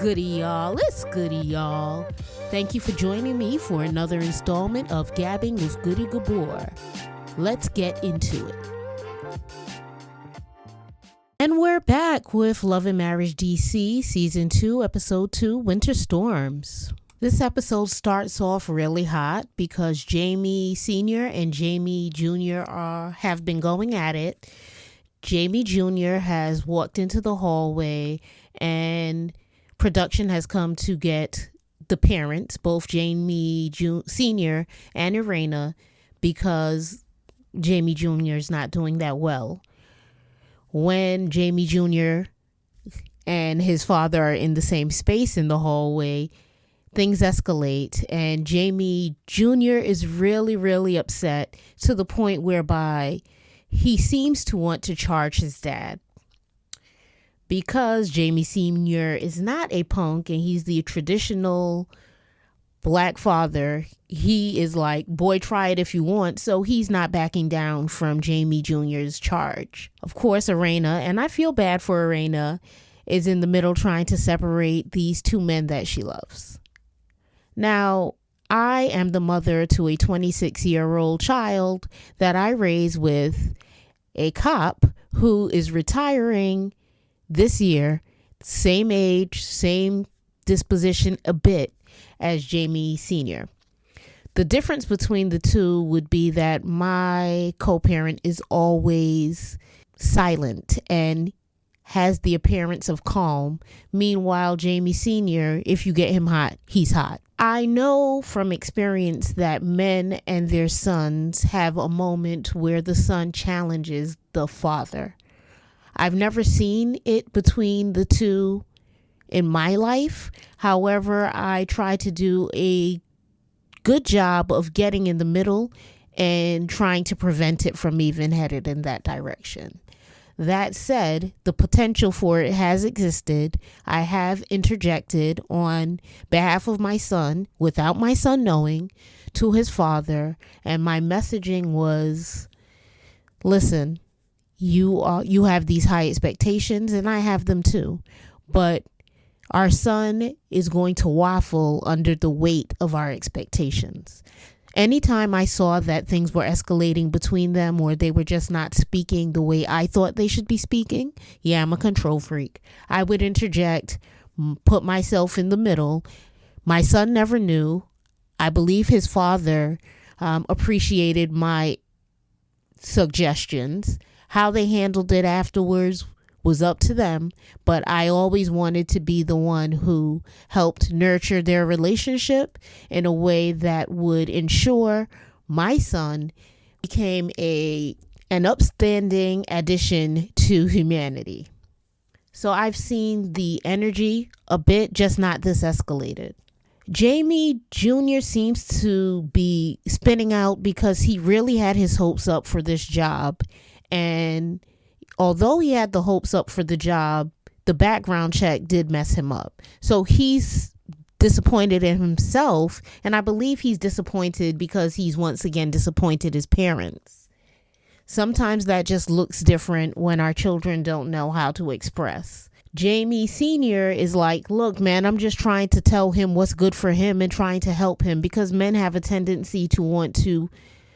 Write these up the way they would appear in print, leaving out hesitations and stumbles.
goody, y'all. It's goody, y'all. Thank you for joining me for another installment of Gabbing with Goody Gabor. Let's get into it. And we're back with Love and Marriage DC, Season 2, Episode 2, Winter Storms. This episode starts off really hot because Jaimie Sr. and Jaime Jr. have been going at it. Jaime Jr. has walked into the hallway and production has come to get the parents, both Jaime Sr. and Erana, because Jaime Jr. is not doing that well. When Jaime Jr. and his father are in the same space in the hallway, things escalate, and Jaime Jr. is really, really upset to the point whereby he seems to want to charge his dad. Because Jaime Sr. is not a punk and he's the traditional black father, he is like, boy, try it if you want. So he's not backing down from Jaime Jr.'s charge. Of course, Erana, and I feel bad for Erana, is in the middle trying to separate these two men that she loves. Now, I am the mother to a 26-year-old child that I raised with a cop who is retiring this year, same age, same disposition a bit as Jaime Sr. The difference between the two would be that my co-parent is always silent and has the appearance of calm. Meanwhile, Jaime Sr., if you get him hot, he's hot. I know from experience that men and their sons have a moment where the son challenges the father. I've never seen it between the two in my life. However, I try to do a good job of getting in the middle and trying to prevent it from even headed in that direction. That said, the potential for it has existed. I have interjected on behalf of my son, without my son knowing, to his father, and my messaging was, listen, you have these high expectations and I have them too, but our son is going to waffle under the weight of our expectations. Anytime I saw that things were escalating between them or they were just not speaking the way I thought they should be speaking, yeah, I'm a control freak. I would interject, put myself in the middle. My son never knew. I believe his father appreciated my suggestions. How they handled it afterwards was up to them, but I always wanted to be the one who helped nurture their relationship in a way that would ensure my son became an upstanding addition to humanity. So I've seen the energy a bit, just not this escalated. Jaime Jr. seems to be spinning out because he really had his hopes up for this job. And although he had the hopes up for the job, the background check did mess him up. So he's disappointed in himself. And I believe he's disappointed because he's once again disappointed his parents. Sometimes that just looks different when our children don't know how to express. Jaime Sr. is like, look, man, I'm just trying to tell him what's good for him and trying to help him, because men have a tendency to want to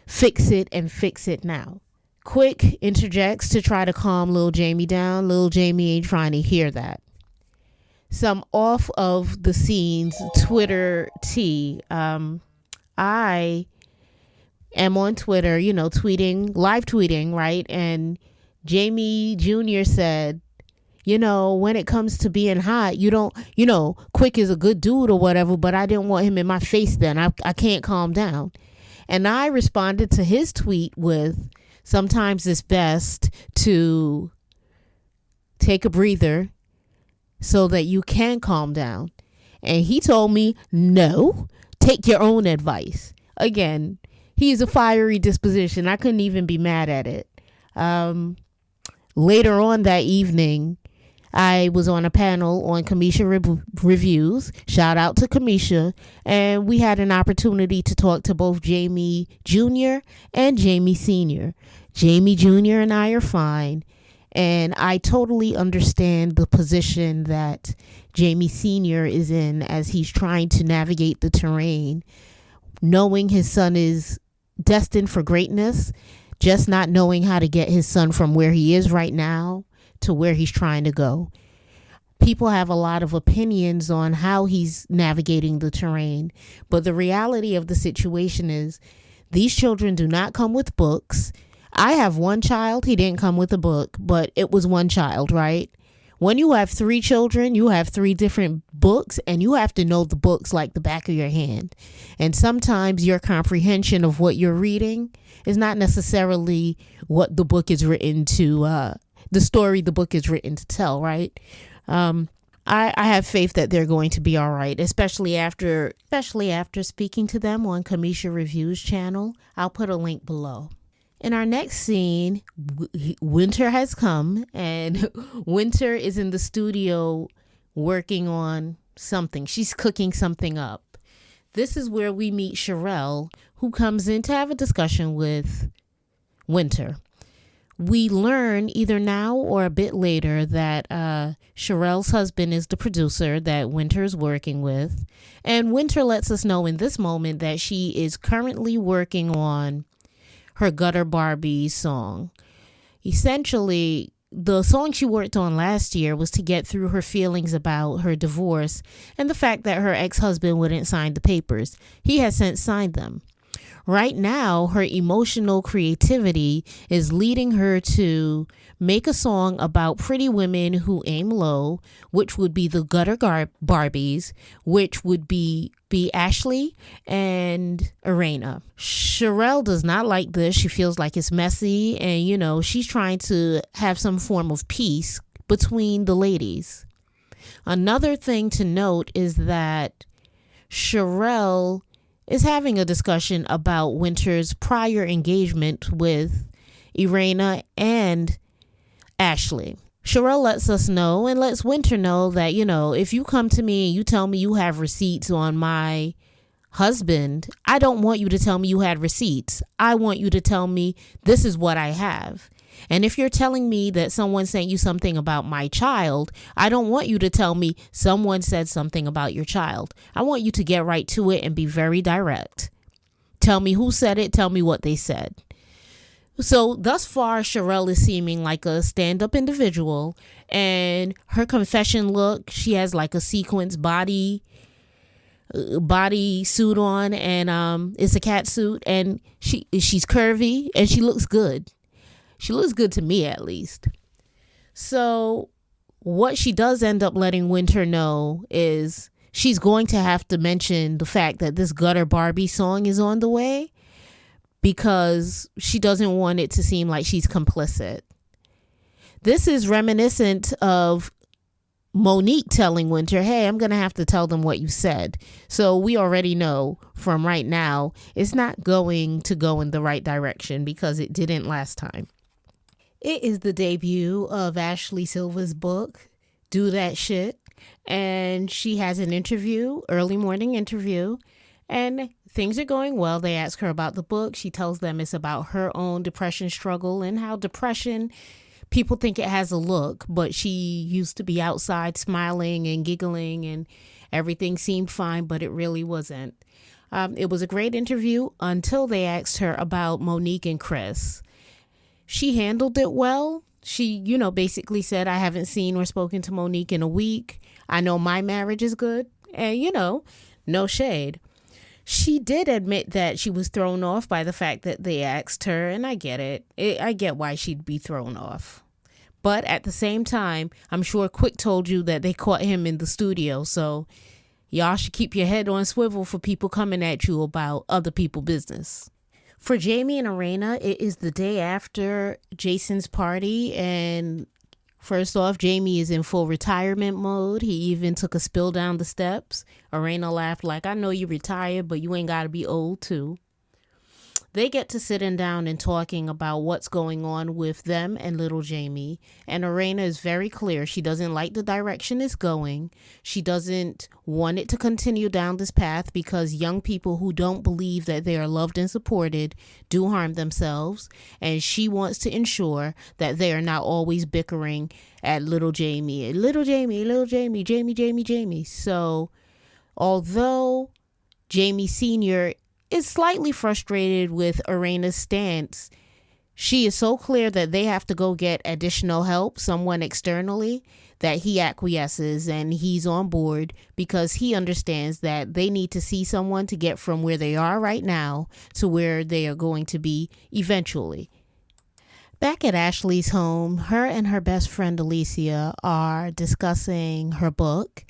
fix it and fix it now. Quick interjects to try to calm little Jaime down. Little Jaime ain't trying to hear that. Some off of the scenes Twitter tea. I am on Twitter, live tweeting, right? And Jaime Jr. said, when it comes to being hot, Quick is a good dude or whatever, but I didn't want him in my face then. I can't calm down. And I responded to his tweet with, sometimes it's best to take a breather so that you can calm down. And he told me, no, take your own advice. Again, he's a fiery disposition. I couldn't even be mad at it. Later on that evening, I was on a panel on Kamisha Reviews. Shout out to Kamisha. And we had an opportunity to talk to both Jaime Jr. and Jaime Sr. Jaime Jr. and I are fine. And I totally understand the position that Jaimie Sr. is in as he's trying to navigate the terrain, knowing his son is destined for greatness, just not knowing how to get his son from where he is right now to where he's trying to go. People have a lot of opinions on how he's navigating the terrain, but the reality of the situation is these children do not come with books. I have one child. He didn't come with a book, but it was one child, right? When you have 3 children, you have 3 different books, and you have to know the books like the back of your hand. And sometimes your comprehension of what you're reading is not necessarily what the book is written to, the story the book is written to tell, right? I have faith that they're going to be all right, especially after speaking to them on Kamisha Reviews channel. I'll put a link below. In our next scene, winter has come, and Winter is in the studio working on something. She's cooking something up. This is where we meet Sherelle, who comes in to have a discussion with Winter. We learn either now or a bit later that Sherelle's husband is the producer that Winter's working with. And Winter lets us know in this moment that she is currently working on her Gutter Barbies song. Essentially, the song she worked on last year was to get through her feelings about her divorce and the fact that her ex-husband wouldn't sign the papers. He has since signed them. Right now, her emotional creativity is leading her to make a song about pretty women who aim low, which would be the Gutter Barbies, which would be Ashley and Erana. Sherelle does not like this. She feels like it's messy, and she's trying to have some form of peace between the ladies. Another thing to note is that Sherelle is having a discussion about Winter's prior engagement with Erana and Ashley. Sherelle lets us know and lets Winter know that, if you come to me and you tell me you have receipts on my husband, I don't want you to tell me you had receipts. I want you to tell me this is what I have. And if you're telling me that someone sent you something about my child, I don't want you to tell me someone said something about your child. I want you to get right to it and be very direct. Tell me who said it. Tell me what they said. So thus far, Sherelle is seeming like a stand-up individual, and her confession look, she has like a sequins body suit on, and it's a cat suit, and she's curvy and she looks good. She looks good to me, at least. So what she does end up letting Winter know is she's going to have to mention the fact that this Gutter Barbie song is on the way, because she doesn't want it to seem like she's complicit. This is reminiscent of Monique telling Winter, hey, I'm going to have to tell them what you said. So we already know from right now it's not going to go in the right direction, because it didn't last time. It is the debut of Ashley Silva's book, Do That Shit. And she has an interview, early morning interview, and things are going well. They ask her about the book. She tells them it's about her own depression struggle and how depression, people think it has a look, but she used to be outside smiling and giggling and everything seemed fine, but it really wasn't. It was a great interview until they asked her about Monique and Chris. She handled it well. She, basically said, I haven't seen or spoken to Monique in a week. I know my marriage is good. And, no shade. She did admit that she was thrown off by the fact that they asked her, and I get it. I get why she'd be thrown off. But at the same time, I'm sure Quick told you that they caught him in the studio, so y'all should keep your head on swivel for people coming at you about other people's business. For Jaimie and Erana, it is the day after Jason's party, and first off, Jaimie is in full retirement mode. He even took a spill down the steps. Erana laughed like, I know you retired, but you ain't got to be old too. They get to sitting down and talking about what's going on with them and little Jaimie. And Erana is very clear. She doesn't like the direction it's going. She doesn't want it to continue down this path because young people who don't believe that they are loved and supported do harm themselves. And she wants to ensure that they are not always bickering at little Jaimie. Little Jaimie, little Jaimie, Jaimie, Jaimie, Jaimie. So although Jaimie Sr. is slightly frustrated with Erana's stance, she is so clear that they have to go get additional help, someone externally, that he acquiesces and he's on board because he understands that they need to see someone to get from where they are right now to where they are going to be eventually. Back at Ashley's home, her and her best friend Alicia are discussing her book.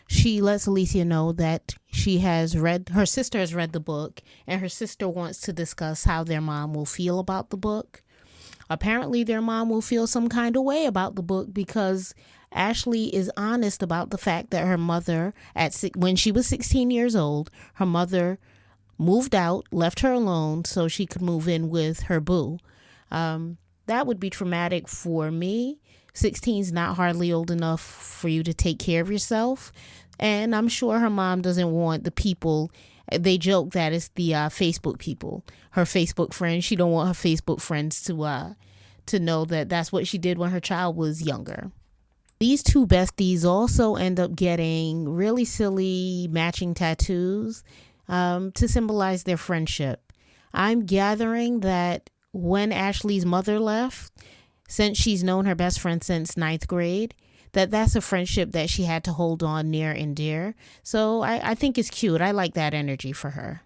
She lets Alicia know that her sister has read the book, and her sister wants to discuss how their mom will feel about the book. Apparently, their mom will feel some kind of way about the book because Ashley is honest about the fact that her mother, when she was 16 years old, her mother moved out, left her alone so she could move in with her boo. That would be traumatic for me. 16 is not hardly old enough for you to take care of yourself. And I'm sure her mom doesn't want the people, they joke that it's the Facebook people, her Facebook friends. She don't want her Facebook friends to know that that's what she did when her child was younger. These two besties also end up getting really silly matching tattoos to symbolize their friendship. I'm gathering that when Ashley's mother left, since she's known her best friend since 9th grade, that's a friendship that she had to hold on near and dear. So I think it's cute. I like that energy for her.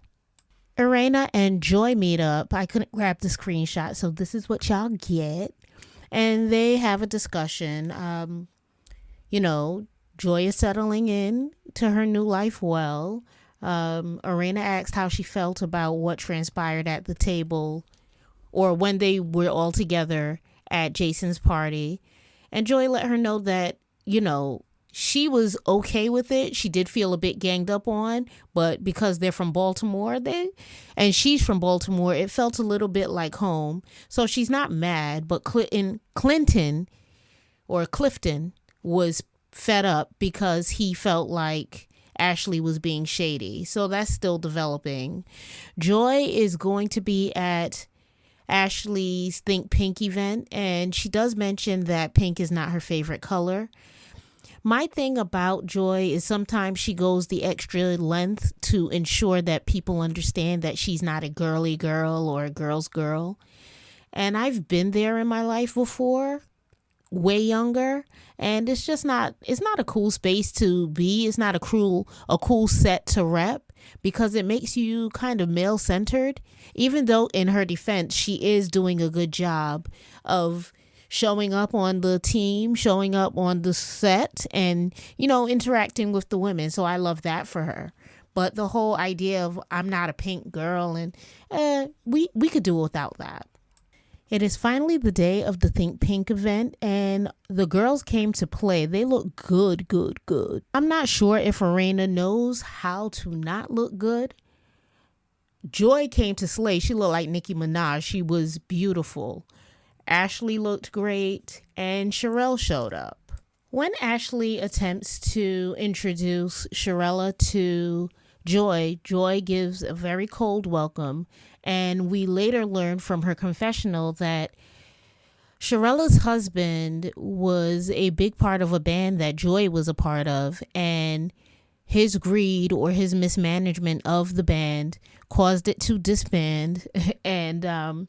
Erana and Joy meet up. I couldn't grab the screenshot, so this is what y'all get. And they have a discussion. Joy is settling in to her new life well. Erana asked how she felt about what transpired at the table or when they were all together at Jason's party. And Joy let her know that, she was okay with it. She did feel a bit ganged up on, but because they're from Baltimore, and she's from Baltimore, it felt a little bit like home. So she's not mad, but Clifton was fed up because he felt like Ashley was being shady. So that's still developing. Joy is going to be at Ashley's Think Pink event, and she does mention that pink is not her favorite color. My thing about Joy is sometimes she goes the extra length to ensure that people understand that she's not a girly girl or a girl's girl. And I've been there in my life before, way younger, and it's not a cool space to be. It's not a cool set to rep because it makes you kind of male centered, even though in her defense, she is doing a good job of showing up on the team, showing up on the set, and, interacting with the women. So I love that for her. But the whole idea of I'm not a pink girl, and we could do without that. It is finally the day of the Think Pink event, and the girls came to play. They look good, good, good. I'm not sure if Erana knows how to not look good. Joy came to slay. She looked like Nicki Minaj. She was beautiful. Ashley looked great, and Sherelle showed up. When Ashley attempts to introduce Sherella to Joy gives a very cold welcome, and we later learn from her confessional that Sherella's husband was a big part of a band that Joy was a part of, and his greed or his mismanagement of the band caused it to disband. And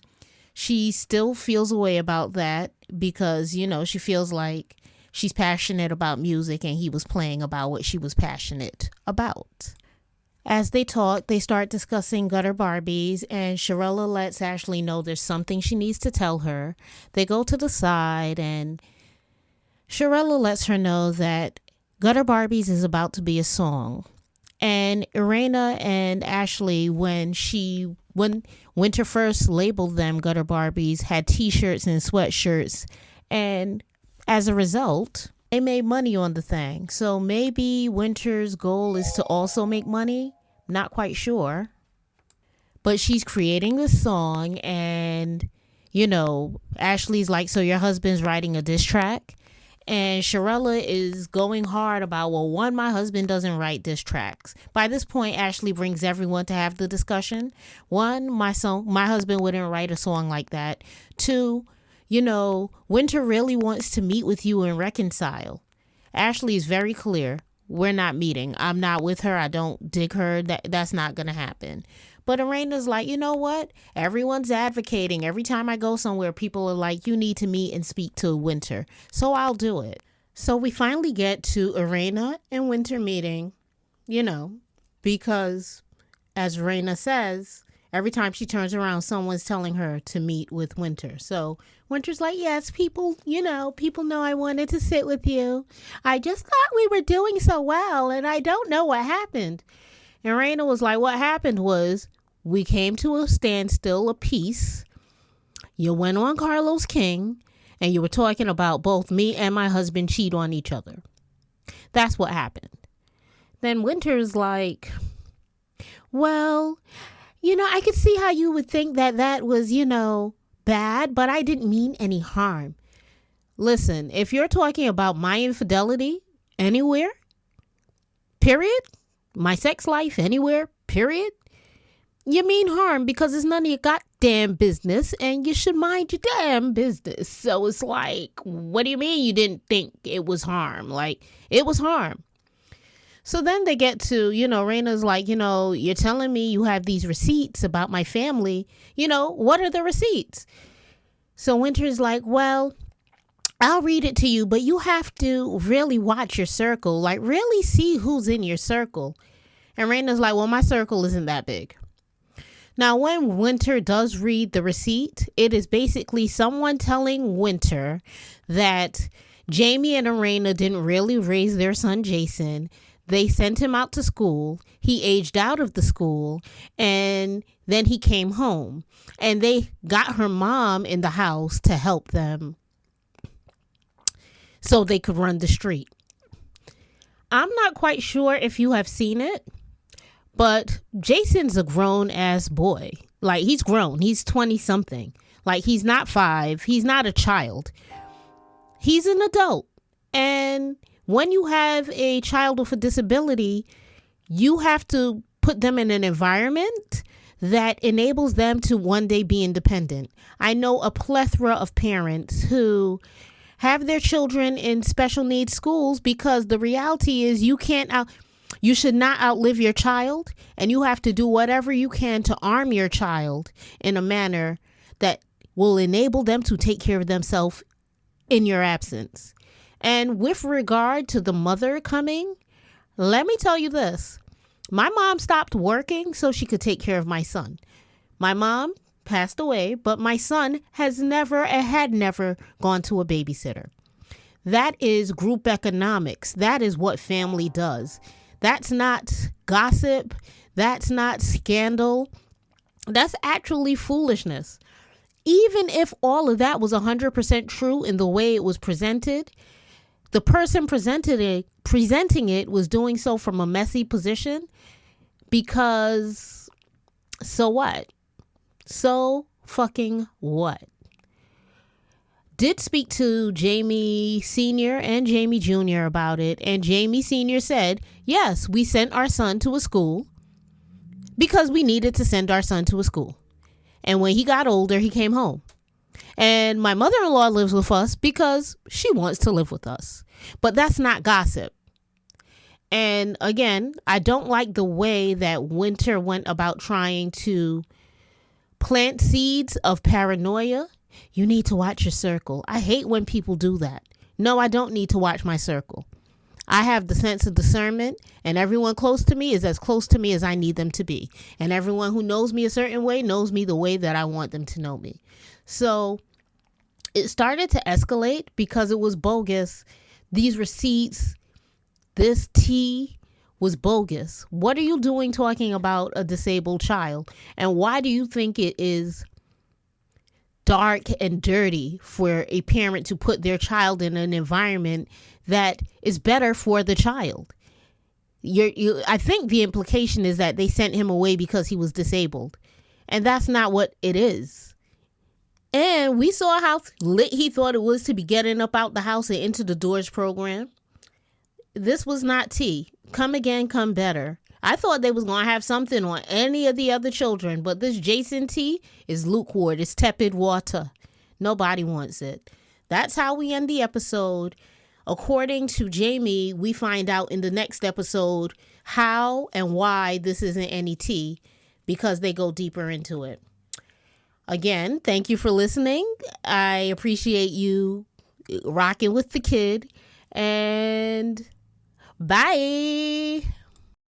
she still feels a way about that because, she feels like she's passionate about music and he was playing about what she was passionate about. As they talk, they start discussing Gutter Barbies, and Sherella lets Ashley know there's something she needs to tell her. They go to the side, and Sherella lets her know that Gutter Barbies is about to be a song. And Erana and Ashley, when Winter first labeled them Gutter Barbies, had t-shirts and sweatshirts, and as a result, they made money on the thing. So maybe Winter's goal is to also make money. Not quite sure. But she's creating this song, and, Ashley's like, so your husband's writing a diss track? And Sharella is going hard about, well, one, my husband doesn't write diss tracks. By this point, Ashley brings everyone to have the discussion. One, my husband wouldn't write a song like that. Two, Winter really wants to meet with you and reconcile. Ashley is very clear. We're not meeting. I'm not with her. I don't dig her. That's not going to happen. But Erana's like, you know what? Everyone's advocating. Every time I go somewhere, people are like, you need to meet and speak to Winter. So I'll do it. So we finally get to Erana and Winter meeting, because as Erana says, every time she turns around, someone's telling her to meet with Winter. So Winter's like, yes, people know I wanted to sit with you. I just thought we were doing so well, and I don't know what happened. And Erana was like, what happened was we came to a standstill, a peace. You went on Carlos King, and you were talking about both me and my husband cheat on each other. That's what happened. Then Winter's like, well, I could see how you would think that was, bad, but I didn't mean any harm. Listen, if you're talking about my infidelity anywhere, period, my sex life anywhere, period, you mean harm because it's none of your goddamn business and you should mind your damn business. So it's like, what do you mean you didn't think it was harm? Like, it was harm. So then they get to, Raina's like, you're telling me you have these receipts about my family. What are the receipts? So Winter's like, well, I'll read it to you, but you have to really watch your circle, like really see who's in your circle. And Raina's like, well, my circle isn't that big. Now, when Winter does read the receipt, it is basically someone telling Winter that Jaimie and Erana didn't really raise their son, Jason. They sent him out to school. He aged out of the school, and then he came home. And they got her mom in the house to help them so they could run the street. I'm not quite sure if you have seen it, but Jason's a grown-ass boy. Like, he's grown. He's 20-something. Like, he's not 5. He's not a child. He's an adult. And when you have a child with a disability, you have to put them in an environment that enables them to one day be independent. I know a plethora of parents who have their children in special needs schools because the reality is you should not outlive your child, and you have to do whatever you can to arm your child in a manner that will enable them to take care of themselves in your absence. And with regard to the mother coming, let me tell you this. My mom stopped working so she could take care of my son. My mom passed away, but my son had never gone to a babysitter. That is group economics. That is what family does. That's not gossip. That's not scandal. That's actually foolishness. Even if all of that was 100% true in the way it was presented, the person presenting it was doing so from a messy position because so what? So fucking what? Did speak to Jaimie Sr. and Jaime Jr. about it, and Jaimie Sr. said, yes, we sent our son to a school because we needed to send our son to a school. And when he got older, he came home. And my mother-in-law lives with us because she wants to live with us. But that's not gossip. And again, I don't like the way that Winter went about trying to plant seeds of paranoia. You need to watch your circle. I hate when people do that. No, I don't need to watch my circle. I have the sense of discernment, and everyone close to me is as close to me as I need them to be. And everyone who knows me a certain way knows me the way that I want them to know me. So it started to escalate because it was bogus. These receipts, this tea was bogus. What are you doing talking about a disabled child? And why do you think it is dark and dirty for a parent to put their child in an environment that is better for the child? I think the implication is that they sent him away because he was disabled. And that's not what it is. And we saw how lit he thought it was to be getting up out the house and into the Doors program. This was not tea. Come again, come better. I thought they was going to have something on any of the other children, but this Jason tea is lukewarm. It's tepid water. Nobody wants it. That's how we end the episode. According to Jaimie, we find out in the next episode how and why this isn't any tea, because they go deeper into it. Again, thank you for listening. I appreciate you rocking with the kid, and bye.